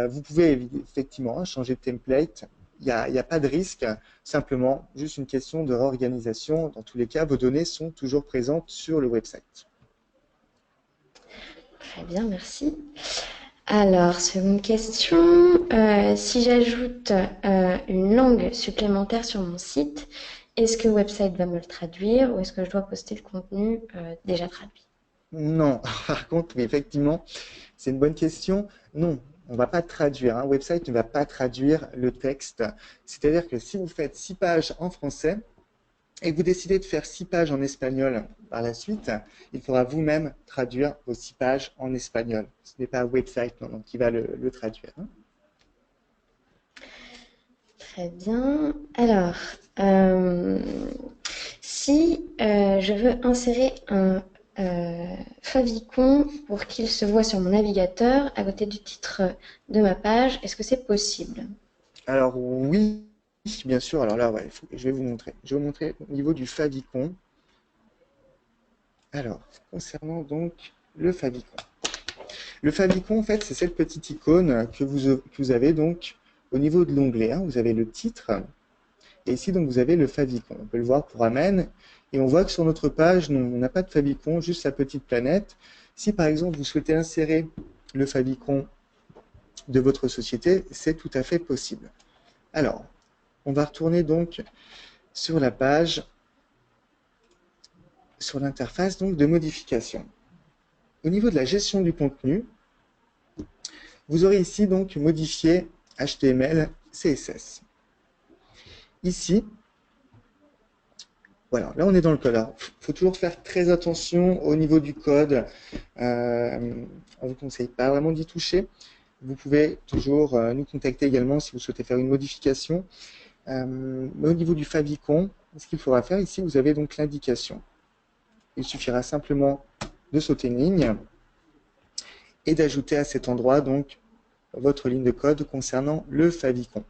vous pouvez effectivement changer de template. Il n'y a pas de risque, simplement juste une question de réorganisation. Dans tous les cas, vos données sont toujours présentes sur le website. Très bien, merci. Alors, seconde question. Si j'ajoute une langue supplémentaire sur mon site, est-ce que le website va me le traduire ou est-ce que je dois poster le contenu déjà traduit? Non, par contre, oui, effectivement, c'est une bonne question. Non, on ne va pas traduire. Un website ne va pas traduire le texte. C'est-à-dire que si vous faites 6 pages en français, et que vous décidez de faire 6 pages en espagnol par la suite, il faudra vous-même traduire vos 6 pages en espagnol. Ce n'est pas un website qui va le traduire. Hein. Très bien. Alors, si je veux insérer un favicon pour qu'il se voit sur mon navigateur à côté du titre de ma page, est-ce que c'est possible? Alors oui, bien sûr. Alors là, ouais, je vais vous montrer. Je vais vous montrer au niveau du favicon. Alors, concernant donc le favicon. Le favicon, en fait, c'est cette petite icône que vous avez donc au niveau de l'onglet. Hein. Vous avez le titre. Et ici, donc, vous avez le favicon. On peut le voir pour Amen. Et on voit que sur notre page, on n'a pas de favicon, juste la petite planète. Si, par exemple, vous souhaitez insérer le favicon de votre société, c'est tout à fait possible. Alors, on va retourner donc sur la page, sur l'interface donc de modification. Au niveau de la gestion du contenu, vous aurez ici donc modifié HTML, CSS. Ici, voilà, là on est dans le code. Il faut toujours faire très attention au niveau du code. On ne vous conseille pas vraiment d'y toucher. Vous pouvez toujours nous contacter également si vous souhaitez faire une modification. Mais au niveau du favicon, ce qu'il faudra faire ici, vous avez donc l'indication. Il suffira simplement de sauter une ligne et d'ajouter à cet endroit donc votre ligne de code concernant le favicon.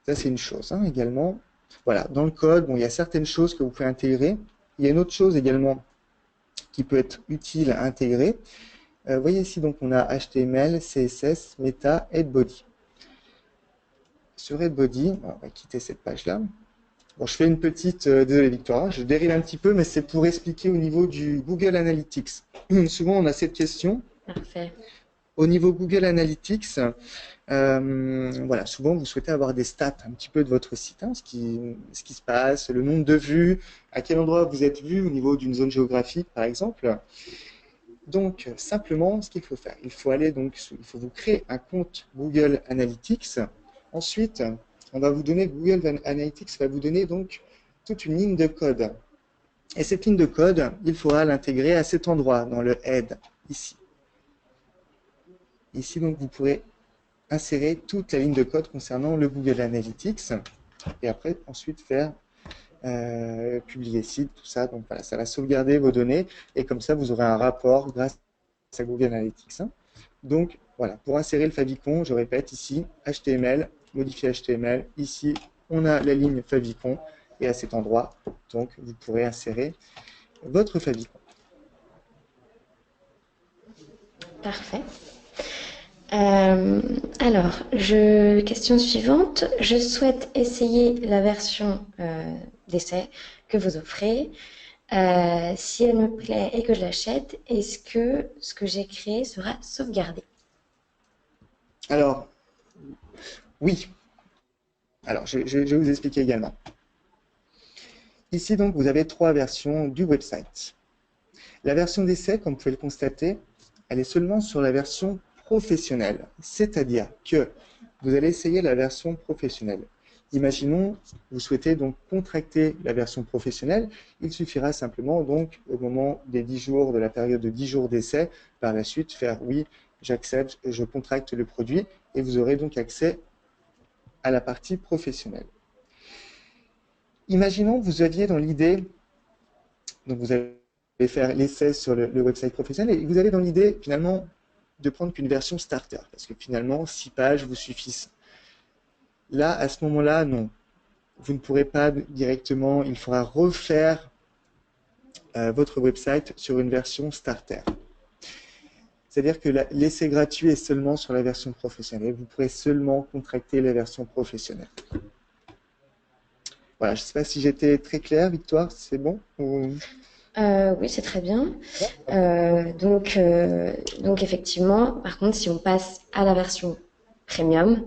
Ça, c'est une chose hein, également. Voilà, dans le code, bon, il y a certaines choses que vous pouvez intégrer. Il y a une autre chose également qui peut être utile à intégrer. Vous voyez ici, donc, on a HTML, CSS, Meta, Headbody. Sur Headbody, on va quitter cette page-là. Bon, je fais une petite, désolé Victoire, je dérive un petit peu, mais c'est pour expliquer au niveau du Google Analytics. Souvent, on a cette question. Parfait. Au niveau Google Analytics, voilà, souvent vous souhaitez avoir des stats un petit peu de votre site, hein, ce qui se passe, le nombre de vues, à quel endroit vous êtes vu au niveau d'une zone géographique par exemple. Donc simplement, ce qu'il faut faire, il faut vous créer un compte Google Analytics. Ensuite, Google Analytics va vous donner donc toute une ligne de code. Et cette ligne de code, il faudra l'intégrer à cet endroit, dans le head, ici. Ici, donc, vous pourrez insérer toute la ligne de code concernant le Google Analytics et après, ensuite, faire publier site, tout ça. Donc, voilà, ça va sauvegarder vos données et comme ça, vous aurez un rapport grâce à Google Analytics. Hein. Donc, voilà, pour insérer le favicon, je répète ici, HTML, modifier HTML. Ici, on a la ligne favicon et à cet endroit, donc, vous pourrez insérer votre favicon. Parfait. Alors, question suivante. Je souhaite essayer la version d'essai que vous offrez. Si elle me plaît et que je l'achète, est-ce que ce que j'ai créé sera sauvegardé? Alors, oui. Alors, je vais vous expliquer également. Ici, donc, vous avez 3 versions du website. La version d'essai, comme vous pouvez le constater, elle est seulement sur la version professionnelle. C'est-à-dire que vous allez essayer la version professionnelle. Imaginons, vous souhaitez donc contracter la version professionnelle. Il suffira simplement, donc, au moment des 10 jours, de la période de 10 jours d'essai, par la suite, faire oui, j'accepte, je contracte le produit, et vous aurez donc accès à la partie professionnelle. Imaginons que vous aviez dans l'idée, donc vous allez faire l'essai sur le website professionnel, et vous avez dans l'idée, finalement, de prendre qu'une version starter, parce que finalement, 6 pages vous suffisent. Là, à ce moment-là, non. Vous ne pourrez pas directement, il faudra refaire votre website sur une version starter. C'est-à-dire que l'essai gratuit est seulement sur la version professionnelle. Vous pourrez seulement contracter la version professionnelle. Voilà, je ne sais pas si j'étais très clair, Victoire, c'est bon ou... Oui, c'est très bien. Donc effectivement, par contre, si on passe à la version premium,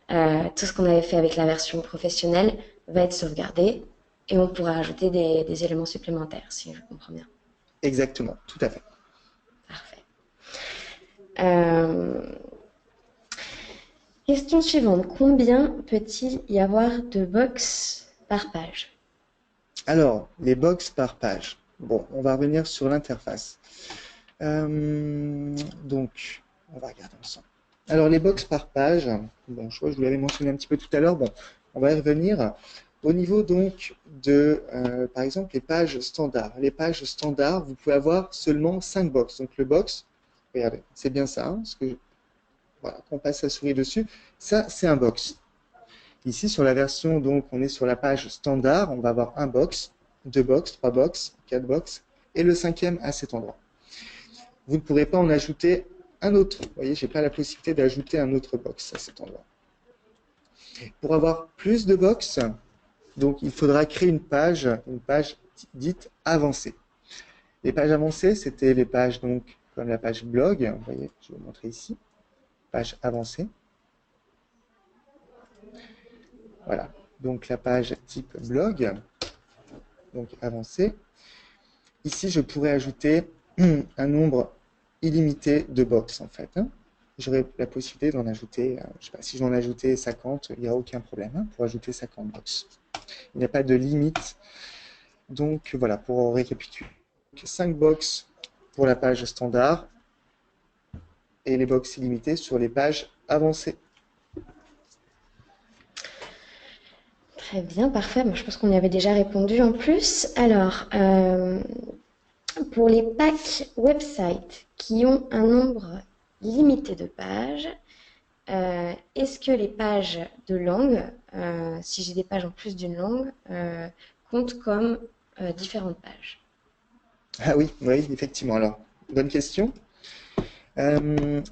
tout ce qu'on avait fait avec la version professionnelle va être sauvegardé et on pourra ajouter des éléments supplémentaires, si je comprends bien. Exactement, tout à fait. Parfait. Question suivante. Combien peut-il y avoir de box par page? Alors, les box par page. Bon, on va revenir sur l'interface. Donc, on va regarder ensemble. Alors, les box par page, bon, je crois que je vous l'avais mentionné un petit peu tout à l'heure. Bon, on va y revenir. Au niveau donc de, par exemple, les pages standards. Les pages standards, vous pouvez avoir seulement 5 box. Donc, le box, regardez, c'est bien ça. Hein, parce que, voilà, on passe la souris dessus. Ça, c'est un box. Ici, sur la version, donc, on est sur la page standard. On va avoir un box, 2 box, 3 box, 4 box. Et le cinquième à cet endroit. Vous ne pourrez pas en ajouter un autre. Vous voyez, je n'ai pas la possibilité d'ajouter un autre box à cet endroit. Pour avoir plus de box, donc il faudra créer une page dite avancée. Les pages avancées, c'était les pages donc comme la page blog. Vous voyez, je vais vous montrer ici. Page avancée. Voilà. Donc la page type blog, donc avancée. Ici, je pourrais ajouter un nombre illimité de box en fait. J'aurai la possibilité d'en ajouter, je sais pas, si j'en ajoutais 50, il n'y a aucun problème pour ajouter 50 box. Il n'y a pas de limite. Donc voilà, pour récapituler. 5 box pour la page standard et les box illimitées sur les pages avancées. Très bien, parfait. Moi, je pense qu'on y avait déjà répondu en plus. Alors, pour les packs websites qui ont un nombre limité de pages, est-ce que les pages de langue, si j'ai des pages en plus d'une langue, comptent comme différentes pages? Ah oui, oui, effectivement. Alors, bonne question.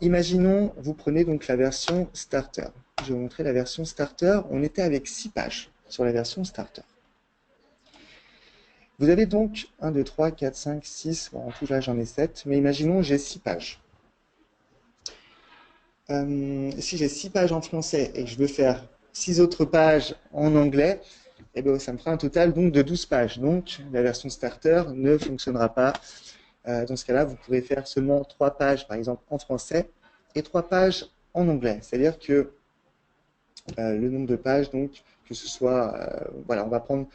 Imaginons, vous prenez donc la version Starter. Je vais vous montrer la version Starter. On était avec 6 pages sur la version Starter. Vous avez donc 1, 2, 3, 4, 5, 6, bon, en tout là j'en ai 7, mais imaginons j'ai 6 pages. Si j'ai 6 pages en français et que je veux faire 6 autres pages en anglais, eh bien, ça me fera un total donc de 12 pages. Donc la version Starter ne fonctionnera pas. Dans ce cas-là, vous pourrez faire seulement 3 pages par exemple en français et 3 pages en anglais. C'est-à-dire que le nombre de pages, donc, que ce soit, voilà, on va prendre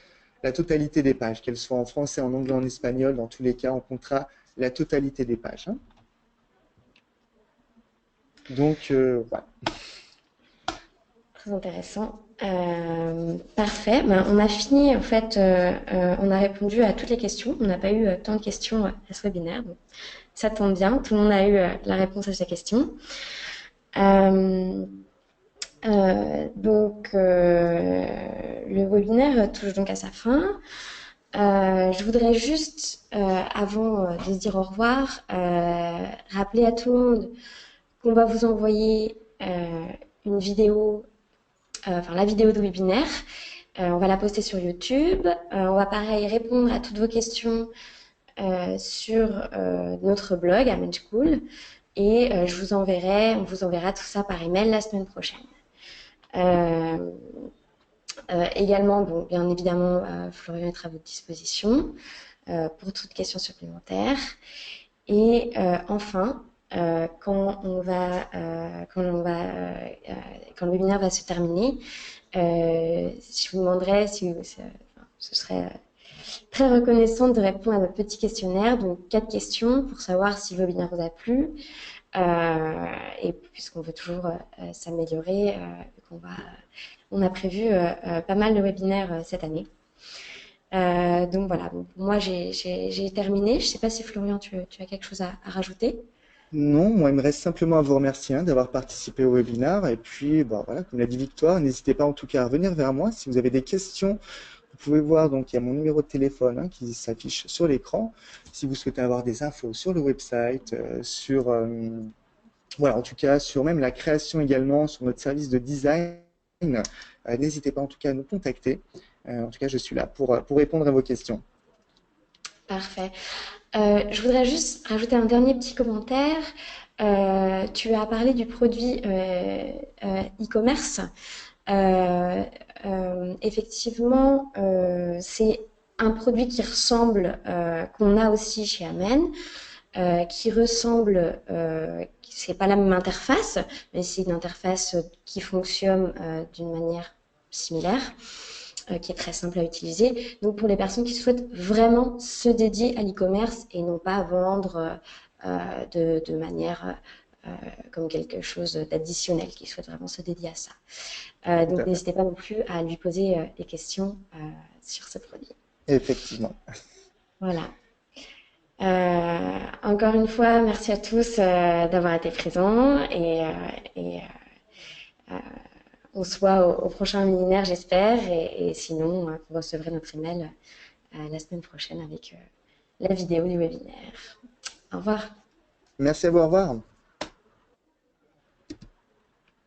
la totalité des pages, qu'elles soient en français, en anglais, en espagnol, dans tous les cas, on comptera la totalité des pages. Hein. Donc, voilà. Très intéressant. Parfait. Ben, on a fini, en fait, on a répondu à toutes les questions. On n'a pas eu tant de questions à ce webinaire. Donc ça tombe bien, tout le monde a eu la réponse à ces questions. Le webinaire touche donc à sa fin. Je voudrais juste, avant de se dire au revoir, rappeler à tout le monde qu'on va vous envoyer une vidéo, enfin la vidéo de webinaire. On va la poster sur YouTube. On va pareil répondre à toutes vos questions sur notre blog Amen School. Et on vous enverra tout ça par email la semaine prochaine. Également, bon, bien évidemment, Florian est à votre disposition pour toute question supplémentaire. Et enfin, quand le webinaire va se terminer, je vous demanderai si ce serait très reconnaissante de répondre à notre petit questionnaire, donc 4 questions pour savoir si le webinaire vous a plu. Et puisqu'on veut toujours s'améliorer, on a prévu pas mal de webinaires cette année. Donc voilà, bon, moi j'ai terminé. Je ne sais pas si Florian, tu as quelque chose à rajouter? Non, moi, il me reste simplement à vous remercier d'avoir participé au webinaire. Et puis, bon, voilà, comme l'a dit Victoire, n'hésitez pas en tout cas à revenir vers moi si vous avez des questions. Vous pouvez voir, donc, il y a mon numéro de téléphone qui s'affiche sur l'écran. Si vous souhaitez avoir des infos sur le website, voilà, en tout cas, sur même la création également, sur notre service de design, n'hésitez pas en tout cas à nous contacter. En tout cas, je suis là pour répondre à vos questions. Parfait. Je voudrais juste rajouter un dernier petit commentaire. Tu as parlé du produit e-commerce. Effectivement, c'est un produit qui ressemble, qu'on a aussi chez Amen, qui ressemble, c'est pas la même interface, mais c'est une interface qui fonctionne d'une manière similaire. qui est très simple à utiliser. Donc pour les personnes qui souhaitent vraiment se dédier à l'e-commerce et non pas vendre de manière comme quelque chose d'additionnel, qui souhaitent vraiment se dédier à ça. Tout Donc à fait. n'hésitez pas non plus à lui poser des questions sur ce produit. Effectivement. Voilà. Encore une fois, merci à tous d'avoir été présents et on se voit au prochain webinaire, j'espère. Et sinon, vous recevrez notre email la semaine prochaine avec la vidéo du webinaire. Au revoir. Merci à vous, au revoir.